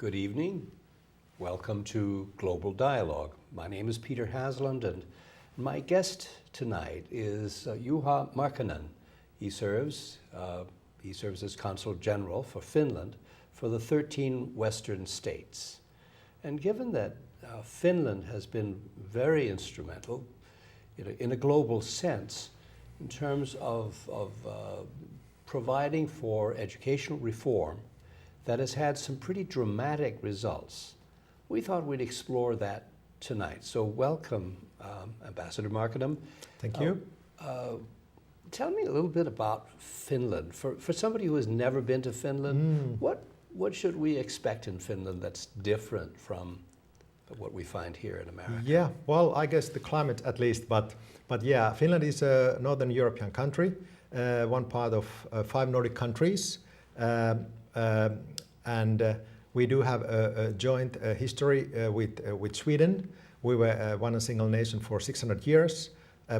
Good evening. Welcome to Global Dialogue. My name is Peter Hasland, and my guest tonight is Juha Markkanen. He serves as Consul General for Finland for the 13 Western states. And given that Finland has been very instrumental in a global sense in terms of providing for educational reform that has had some pretty dramatic results, we thought we'd explore that tonight. So welcome, Ambassador Markkanen. Thank you. Tell me a little bit about Finland. For somebody who has never been to Finland, what should we expect in Finland that's different from what we find here in America? Yeah, well, I guess the climate at least, but yeah, Finland is a Northern European country, one part of 5 Nordic countries, and we do have a joint history with Sweden. We were one single nation for 600 years,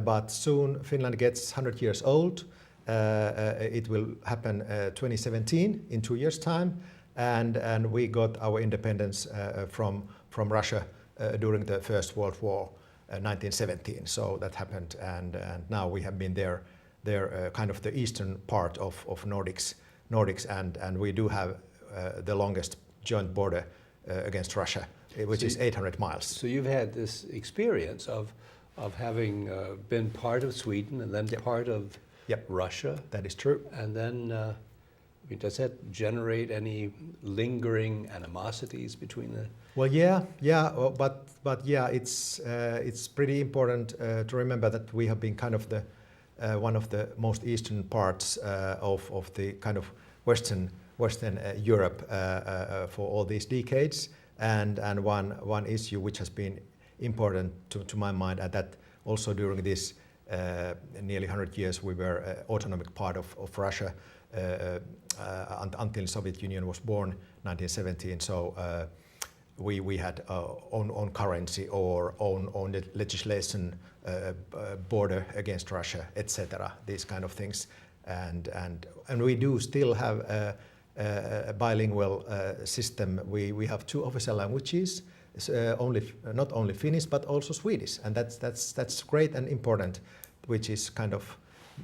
but soon Finland gets 100 years old. It will happen 2017, in 2 years' time, and we got our independence from Russia during the First World War, 1917. So that happened, and now we have been there kind of the eastern part of Nordics, and we do have the longest joint border against Russia, which is 800 miles. So you've had this experience of having been part of Sweden and then part of Russia. That is true. And then, does that generate any lingering animosities between the? Well, but yeah, it's pretty important to remember that we have been kind of the one of the most eastern parts of the kind of Western Europe for all these decades, and one issue which has been important to my mind, and that also during this nearly 100 years we were autonomic part of Russia until Soviet Union was born 1917. So we had own currency or own legislation, border against Russia, etc. These kind of things, and we do still have a bilingual system. We have 2 official languages, not only Finnish but also Swedish, and that's great and important, which is kind of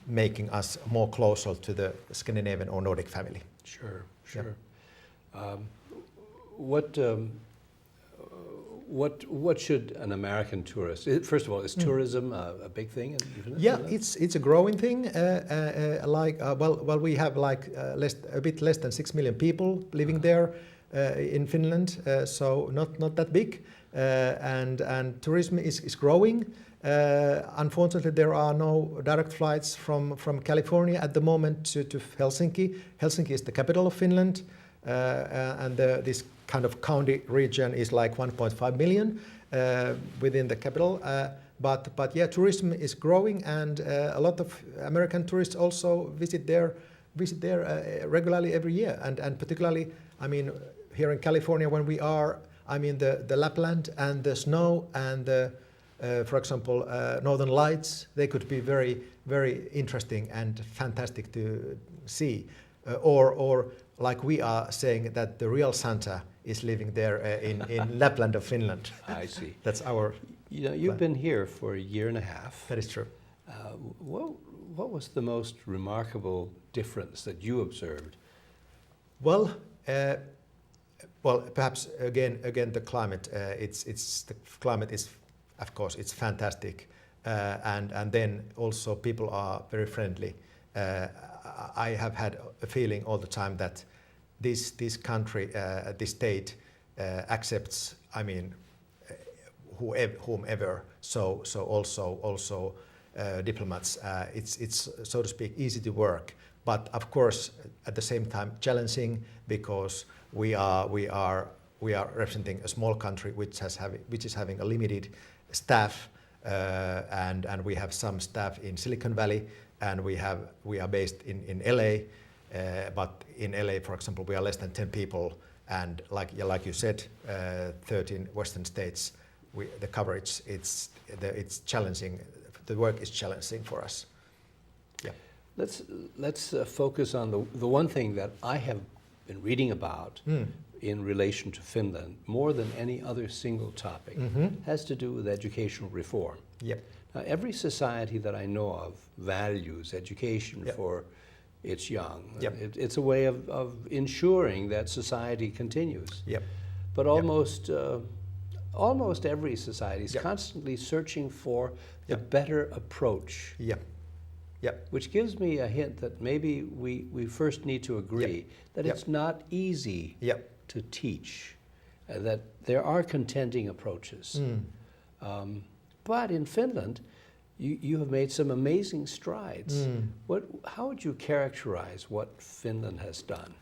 making us more closer to the Scandinavian or Nordic family. Sure. Yeah. What should an American tourist? First of all, is tourism a big thing in Finland? Yeah, it's a growing thing. We have a bit less than 6 million people living there in Finland, so not that big. And tourism is growing. Unfortunately, there are no direct flights from California at the moment to Helsinki. Helsinki is the capital of Finland, and this kind of county region is like 1.5 million within the capital. But yeah, tourism is growing, and a lot of American tourists also visit there regularly every year. And particularly, here in California, when we are, the Lapland and the snow and the, for example, Northern Lights, they could be very, very interesting and fantastic to see. Or like we are saying that the real Santa is living there in Lapland of Finland. I see. That's our. You've been here for a year and a half. That is true. What was the most remarkable difference that you observed? Well, perhaps again the climate. The climate is, of course, it's fantastic, and then also people are very friendly. I have had a feeling all the time that this country, this state, accepts, whomever. So also diplomats. It's so to speak easy to work, but of course at the same time challenging, because we are representing a small country which is having a limited staff, and we have some staff in Silicon Valley, and we are based in LA, but in LA, for example, we are less than 10 people, and like you said, 13 Western states. The coverage, it's challenging. The work is challenging for us. Yeah. Let's focus on the one thing that I have been reading about in relation to Finland, more than any other single topic, has to do with educational reform. Yep. Now, every society that I know of values education Yep. for its young. Yep. It's a way of ensuring that society continues. Yep. But almost every society is Yep. constantly searching for the Yep. better approach, Yep. Yep. which gives me a hint that maybe we first need to agree that Yep. it's not easy Yep. to teach, that there are contending approaches. But in Finland, you have made some amazing strides. How would you characterize what Finland has done?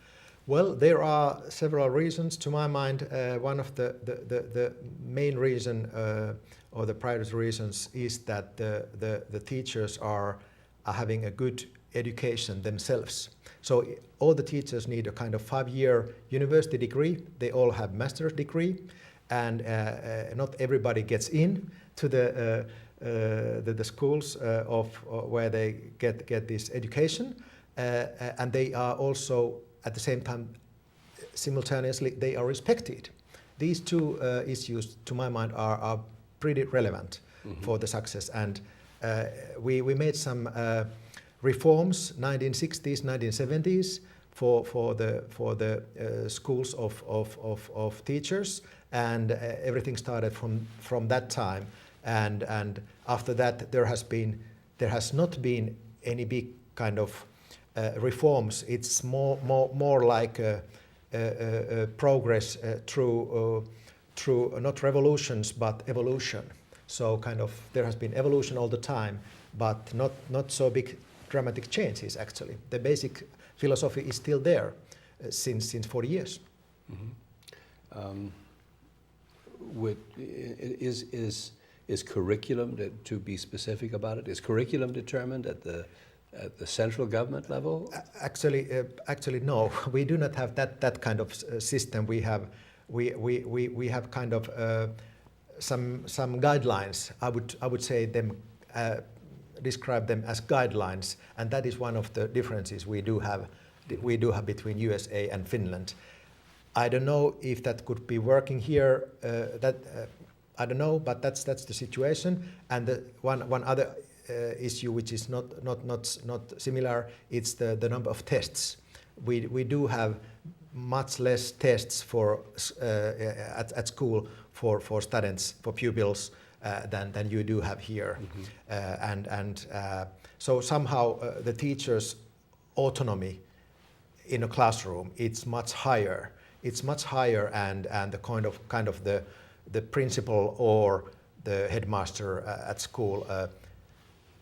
Well, there are several reasons. To my mind, one of the main reason or the primary reasons is that the teachers are having a good education themselves. So all the teachers need a kind of 5-year university degree. They all have master's degree, and not everybody gets in to the schools of where they get this education, and they are also at the same time simultaneously they are respected. These two issues, to my mind, are pretty relevant for the success, and we made some reforms 1960s, 1970s for the schools of teachers, and everything started from that time. And after that, there has not been any big kind of reforms. It's more like a progress through not revolutions but evolution. So kind of there has been evolution all the time, but not so big dramatic changes actually. The basic philosophy is still there since 40 years. Is curriculum, to be specific about it, is curriculum determined at the central government level? Actually, no. We do not have that kind of system. We have kind of some guidelines. I would say them describe them as guidelines, and that is one of the differences we do have between USA and Finland. I don't know if that could be working here. I don't know, but that's the situation. And the one other issue which is not similar, it's the number of tests. We do have much less tests for at school for students, for pupils, than you do have here. So somehow the teacher's autonomy in a classroom, it's much higher. It's much higher, and the kind of the principal or the headmaster at school.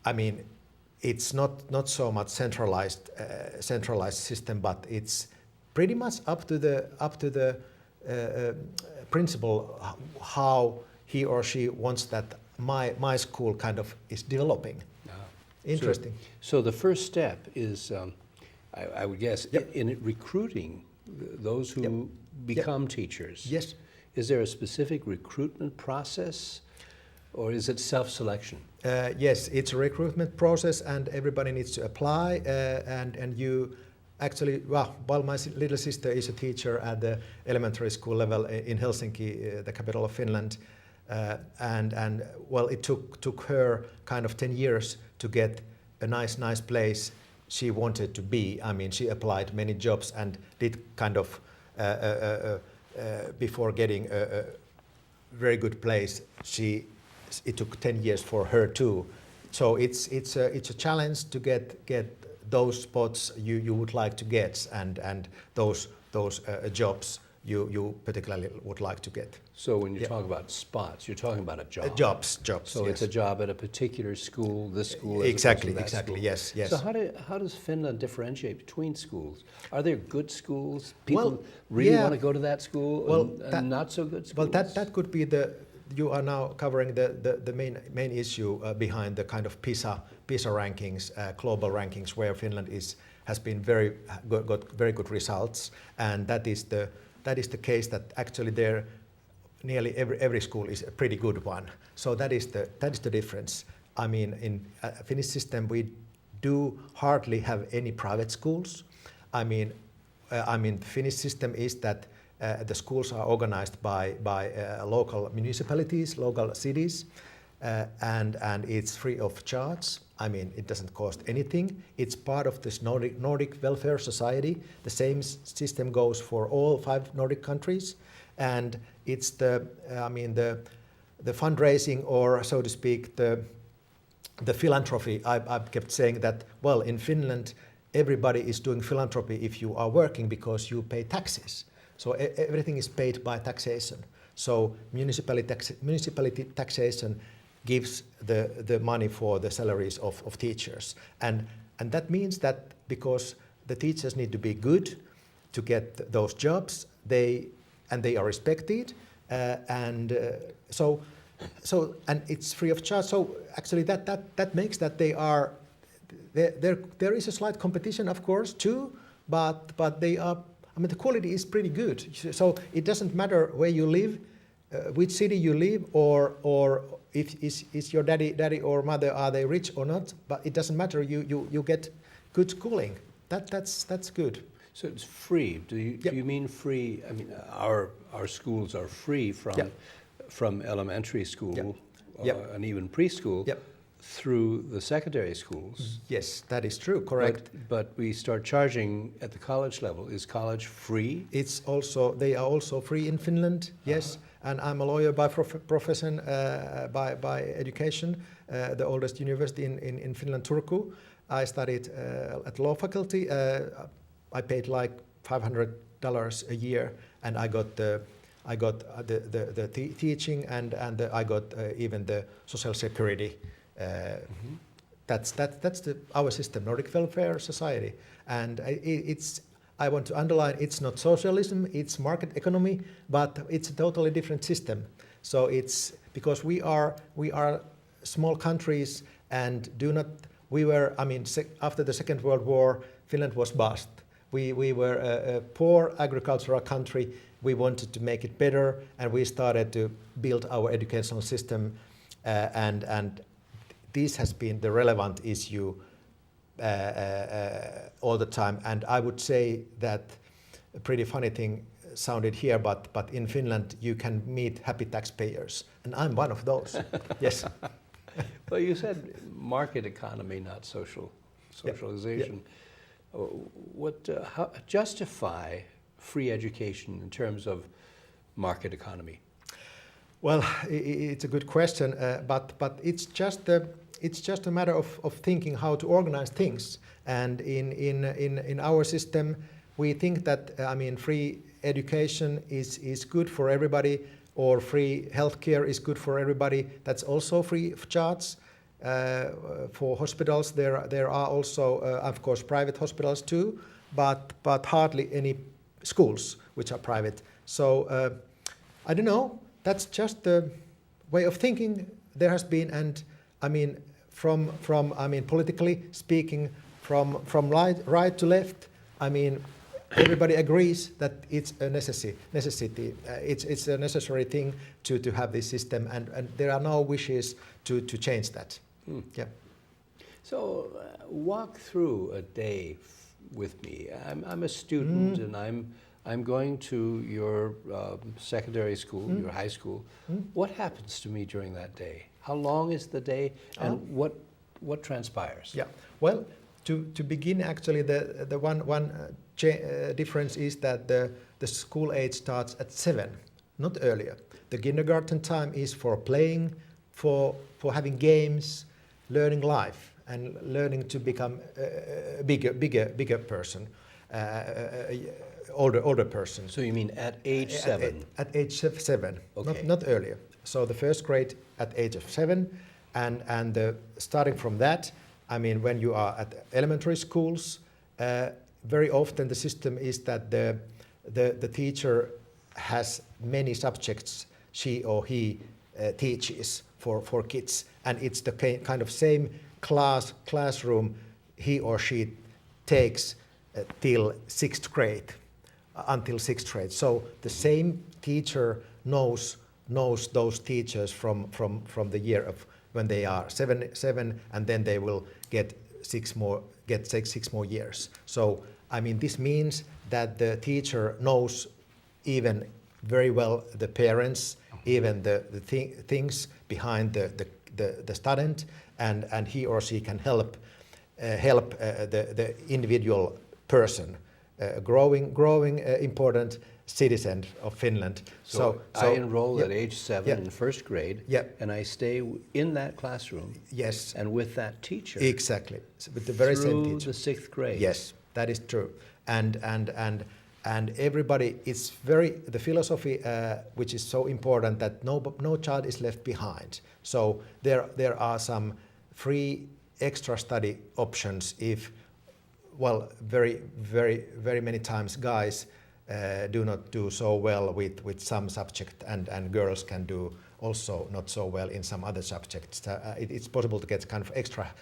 I mean, it's not so much centralized system, but it's pretty much up to the principal how he or she wants that my school kind of is developing. Interesting. So the first step is, I would guess, Yep. in recruiting those who Yep. become teachers. Yes. Is there a specific recruitment process, or is it self-selection? Yes, it's a recruitment process, and everybody needs to apply. And you actually, well, my little sister is a teacher at the elementary school level in Helsinki, the capital of Finland, and well, it took her kind of 10 years to get a nice place she wanted to be. I mean, she applied many jobs and did kind of before getting a very good place. It took 10 years for her too. So it's a challenge to get those spots you would like to get, and those jobs you particularly would like to get. So when you talk about spots, you're talking about a job. Jobs. So yes. it's a job at a particular school, this school. as Exactly. opposed to that school. Yes. So how does Finland differentiate between schools? Are there good schools? People Well, really yeah. want to go to that school, Well, and not so good schools? Well, that could be you are now covering the main issue behind the kind of PISA rankings, global rankings, where Finland has been got very good results, and that is the case that actually there nearly every school is a pretty good one. So that is the difference. I mean, in Finnish system we do hardly have any private schools. I mean the Finnish system is that The schools are organized by local municipalities, local cities, and it's free of charge. I mean, it doesn't cost anything. It's part of this Nordic welfare society. The same system goes for all 5 Nordic countries, and it's the fundraising, or so to speak, the philanthropy. I've kept saying that, well, in Finland, everybody is doing philanthropy if you are working because you pay taxes. So everything is paid by taxation. So municipality taxation gives the money for the salaries of teachers. And that means that because the teachers need to be good to get those jobs, they are respected, and it's free of charge. So actually that makes that they are there is a slight competition, of course, too, but they are, I mean, the quality is pretty good. So it doesn't matter where you live, which city you live, or if is your daddy or mother, are they rich or not, but it doesn't matter. You get good schooling. That's good. So it's free. Do you mean free? I mean, our schools are free from elementary school and even preschool through the secondary schools. Yes, that is true. Correct. But we start charging at the college level. Is college free? They are also free in Finland. Yes. And I'm a lawyer by profession, by education, the oldest university in Finland, Turku. I studied at law faculty. I paid like $500 a year, and I got the teaching, and I got even the social security. That's our system, Nordic Welfare Society, and I want to underline, it's not socialism, it's market economy, but it's a totally different system. So it's because we are small countries and after the Second World War, Finland was bust. We were a poor agricultural country. We wanted to make it better, and we started to build our educational system, and this has been the relevant issue all the time. And I would say that a pretty funny thing sounded here, but in Finland you can meet happy taxpayers, and I'm one of those. Yes. Well, you said market economy, not socialization. How justify free education in terms of market economy? Well, it's a good question, but it's just a matter of thinking how to organize things. And in our system, we think that free education is good for everybody, or free healthcare is good for everybody. That's also free of charge. For hospitals, there are also, of course, private hospitals too, but hardly any schools which are private. So I don't know. That's just the way of thinking there has been, and from politically speaking, from right to left, everybody agrees that it's a necessity. It's a necessary thing to have this system, and there are no wishes to change that. Yeah. So walk through a day with me. I'm a student, and I'm going to your secondary school, your high school. What happens to me during that day? How long is the day, and what transpires? Yeah. Well, to begin, actually, the one difference is that the school age starts at 7, not earlier. The kindergarten time is for playing, for having games, learning life, and learning to become a bigger person, older person. So you mean at age 7? At age 7, okay. Not earlier. So the first grade at age of 7, and starting from that, when you are at elementary schools, very often the system is that the teacher has many subjects she or he teaches for kids, and it's the kind of same classroom he or she takes till 6th grade, until 6th grade. So the same teacher knows those teachers from the year of when they are 7, and then they will get 6 more years. So this means that the teacher knows even very well the parents, even the things behind the student, and he or she can help the individual person, growing important citizen of Finland. So I enroll yep, at age 7 yep, in first grade, yep, and I stay in that classroom. yes, And with that teacher. exactly, so with the very same Through teacher. the 6th grade. Yes, that is true, and everybody. It's the philosophy which is so important that no child is left behind. So there are some free extra study options if, well, very many times guys do not do so well with some subject, and girls can do also not so well in some other subjects. It's possible to get kind of extra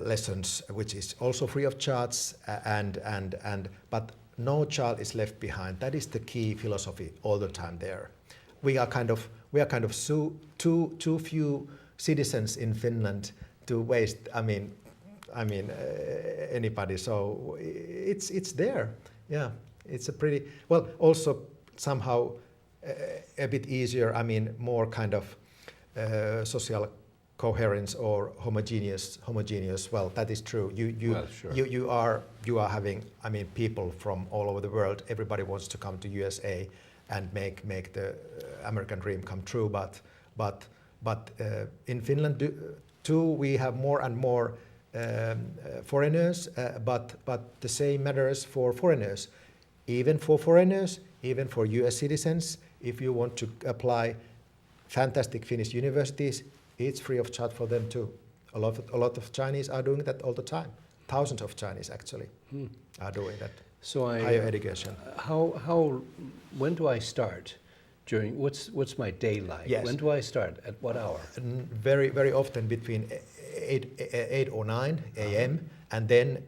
lessons, which is also free of charge, but no child is left behind. That is the key philosophy all the time there. We are kind of too few citizens in Finland to waste. I mean, anybody. So it's there. Yeah, it's a pretty well. Also somehow a bit easier. I mean, more kind of social coherence or homogeneous. Well, that is true. Well, sure. You are having. I mean, people from all over the world. Everybody wants to come to USA and make the American dream come true. But in Finland too, we have more and more foreigners. But the same matters for foreigners. Even for foreigners, even for US citizens, if you want to apply fantastic Finnish universities, it's free of charge for them too. A lot of Chinese are doing that all the time. Thousands of Chinese actually are doing that. So higher education. When do I start? What's my day like? Yes. When do I start? At what hour? Very often between 8 or 9 a.m. and then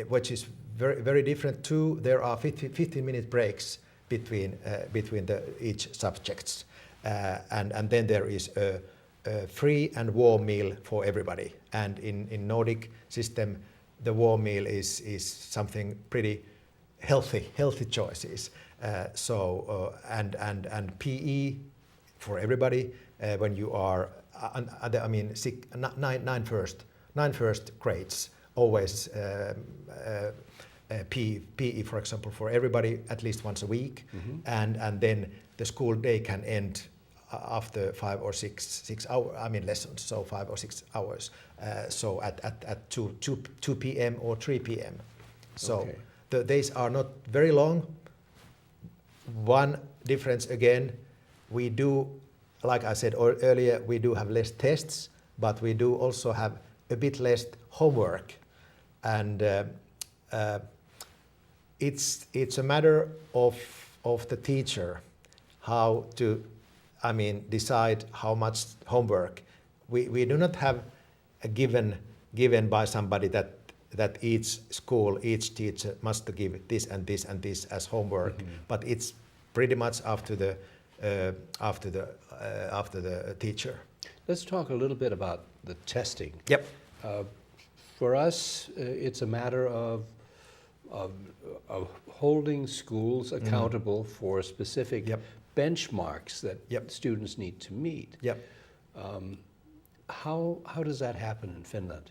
which is very different too. There are 15-minute breaks between each subjects, and then there is a free and warm meal for everybody. And in Nordic system, the warm meal is something pretty healthy choices. And PE for everybody when you are nine first grades always PE, for example, for everybody at least once a week, and then the school day can end after 5 or 6 hours. I mean lessons, so 5 or 6 hours. So at 2 p.m. or 3 p.m. So okay. The days are not very long. One difference again, we do, like I said earlier, we do have less tests, but we do also have a bit less homework, and it's a matter of the teacher how to, decide how much homework. We do not have a given by somebody that each school, each teacher must give this and this and this as homework, but it's pretty much after the teacher. Let's talk a little bit about the testing. Yep. For us, it's a matter of holding schools accountable for specific benchmarks that students need to meet. Yep. How does that happen in Finland?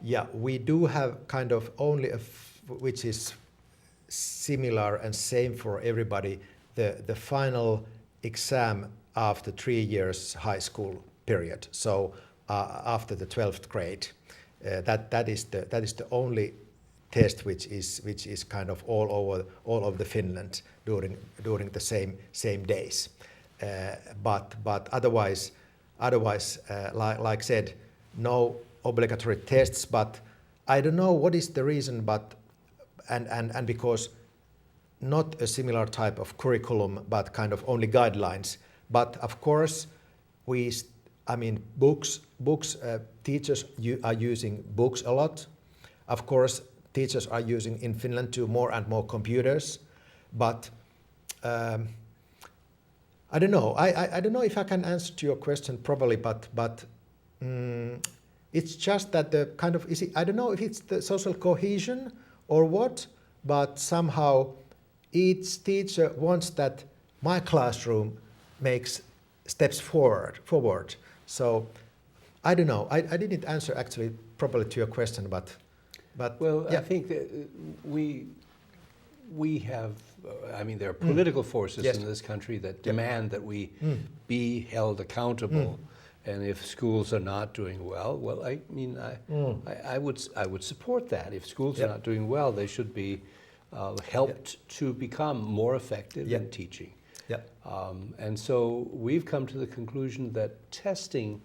Yeah, we do have kind of only which is similar and same for everybody, the final exam after 3 years high school period. So after the 12th grade, that is the only test which is kind of all over the Finland during the same days. But otherwise, like said, no obligatory tests. But I don't know what is the reason, but and because not a similar type of curriculum, but kind of only guidelines. But of course, books. Teachers are using books a lot. Of course, teachers are using in Finland too more and more computers. But I don't know. I don't know if I can answer to your question properly. But it's just that the kind of I don't know if it's the social cohesion or what, but somehow each teacher wants that my classroom makes steps forward. So I don't know. I didn't answer actually properly to your question, but Well, yeah. I think that we have, I mean, there are political forces Yes. in this country that demand that we be held Mm. accountable. And if schools are not doing well, I mean, I would support that. If schools are Yep. not doing well, they should be helped to become more effective Yep. in teaching. Yeah. And so we've come to the conclusion that testing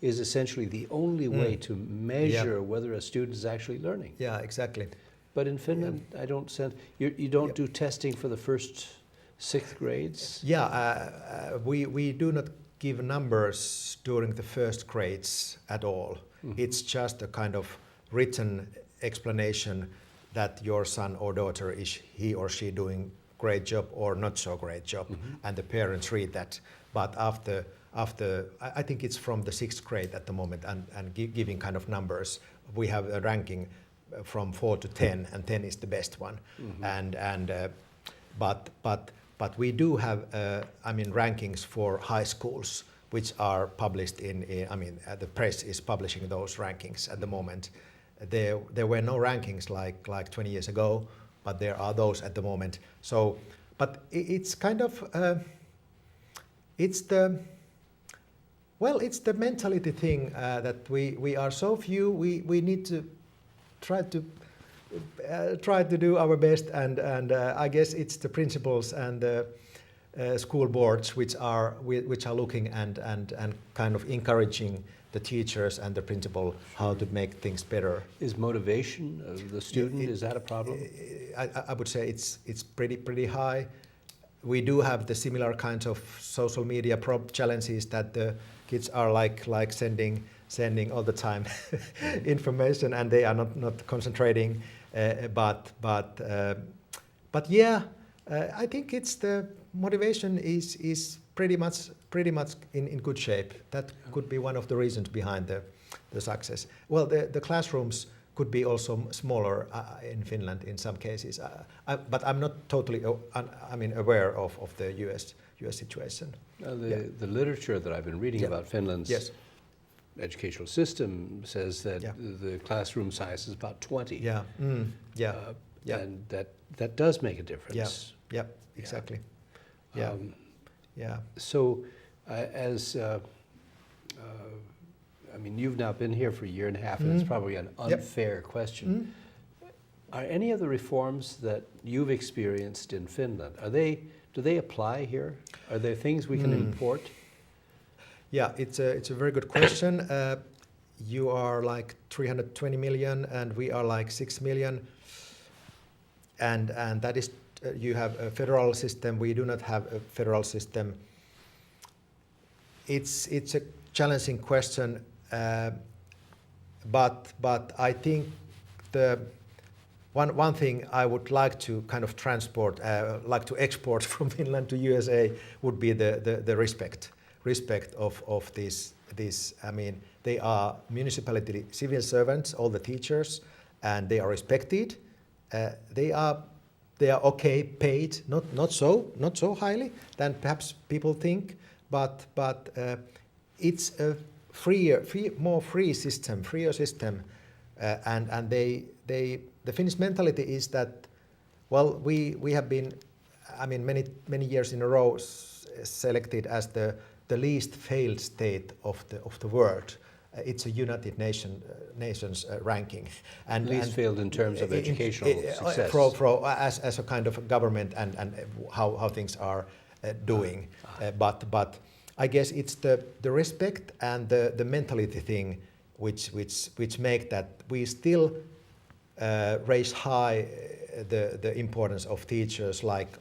is essentially the only way to measure whether a student is actually learning. Yeah, exactly. But in Finland, I don't sense, you don't do testing for the first 6th grades? Yeah, we do not give numbers during the first grades at all. It's just a kind of written explanation that your son or daughter is he or she doing great job or not so great job, and the parents read that. But after I think it's from the 6th grade at the moment, and giving kind of numbers, we have a ranking from 4 to 10, and 10 is the best one. But we do have rankings for high schools, which are published the press is publishing those rankings at the moment. There were no rankings like 20 years ago, but there are those at the moment. So, but it's kind of it's the mentality thing that we are so few. We need to try to do our best, and I guess it's the principals and the school boards which are looking and kind of encouraging the teachers and the principal how to make things better. Is motivation of the student, is that a problem? I would say it's pretty high. We do have the similar kinds of social media challenges that the kids are like sending all the time information, and they are not concentrating. But yeah, I think it's the motivation is pretty much in good shape. That could be one of the reasons behind the success. Well, the classrooms could be also smaller in Finland in some cases, but I'm not totally aware of the US situation. The literature that I've been reading about Finland's Yes. educational system says that the classroom size is about 20. Yeah. And that does make a difference. Yeah. Exactly. Yeah. So, you've now been here for a year and a half, and it's probably an unfair question. Are any of the reforms that you've experienced in Finland, do they apply here? Are there things we can import? Yeah, it's a very good question. You are like 320 million, and we are like 6 million, and that is you have a federal system. We do not have a federal system. It's a challenging question, but I think the one thing I would like to kind of export from Finland to USA would be the respect of these. They are municipality civil servants, all the teachers, and they are respected. They are okay paid, not so highly than perhaps people think, but it's a freer system, and the Finnish mentality is that, well, we have been, many years in a row selected as the least failed state of the world. It's a United Nations ranking, and least failed in terms of educational success. As a kind of government and how things are doing, but I guess it's the respect and the mentality thing which make that we still raise high the importance of teachers like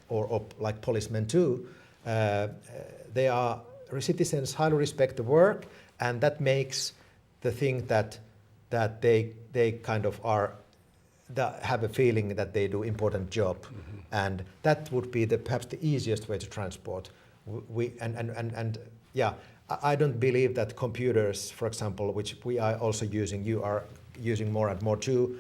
policemen too. They are citizens highly respect the work, and that makes the thing that they kind of have a feeling that they do important job, and that would be perhaps the easiest way to transport. I don't believe that computers, for example, which we are also using, you are using more and more too,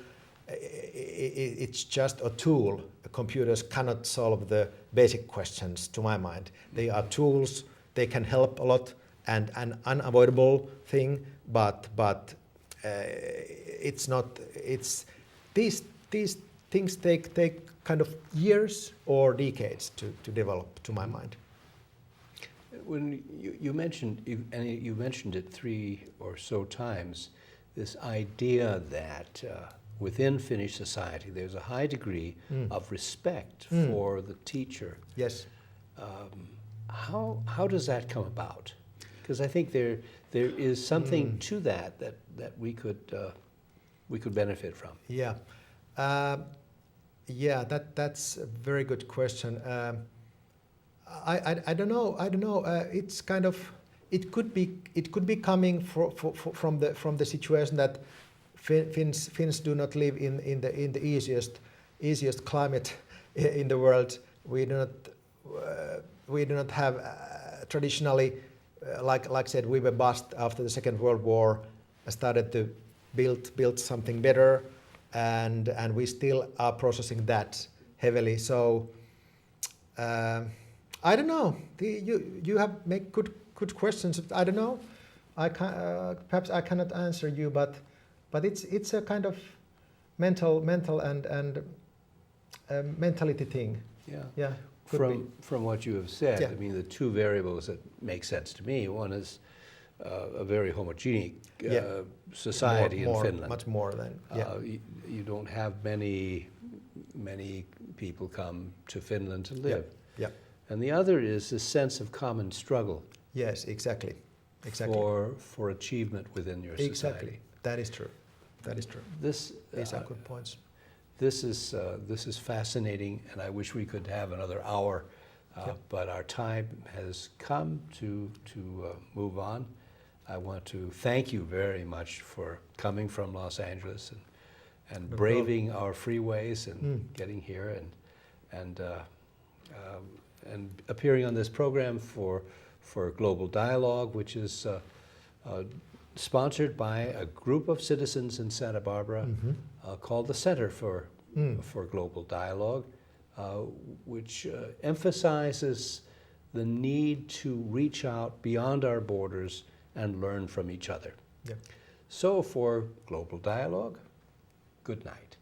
it's just a tool. Computers cannot solve the basic questions, to my mind. They are tools. They can help a lot, and an unavoidable thing. But it's not. It's these things take kind of years or decades to develop, to my mind. When you mentioned, and you mentioned it 3 or so times, this idea that within Finnish society there's a high degree of respect for the teacher. Yes. How does that come about? Because I think there is something to that we could benefit from. Yeah. That's a very good question. I don't know. It's kind of, it could be coming from the situation that Finns do not live in the easiest climate in the world. We do not have traditionally, like I said, we were bust after the Second World War. Started to build something better, and we still are processing that heavily. So I don't know. You have make good questions. I don't know. I can, perhaps I cannot answer you, but it's a kind of mental and mentality thing. Yeah. From what you have said, I mean, the two variables that make sense to me. One is a very homogenic society in Finland. Much more than. You don't have many people come to Finland to live. Yeah. And the other is a sense of common struggle. Yes, exactly. For achievement within your society. Exactly. That is true. These are good points. This is fascinating, and I wish we could have another hour, but our time has come to move on. I want to thank you very much for coming from Los Angeles and braving our freeways and getting here and appearing on this program for Global Dialogue, which is sponsored by a group of citizens in Santa Barbara called the Center for Global Dialogue, which emphasizes the need to reach out beyond our borders and learn from each other. Yeah. So for Global Dialogue, good night.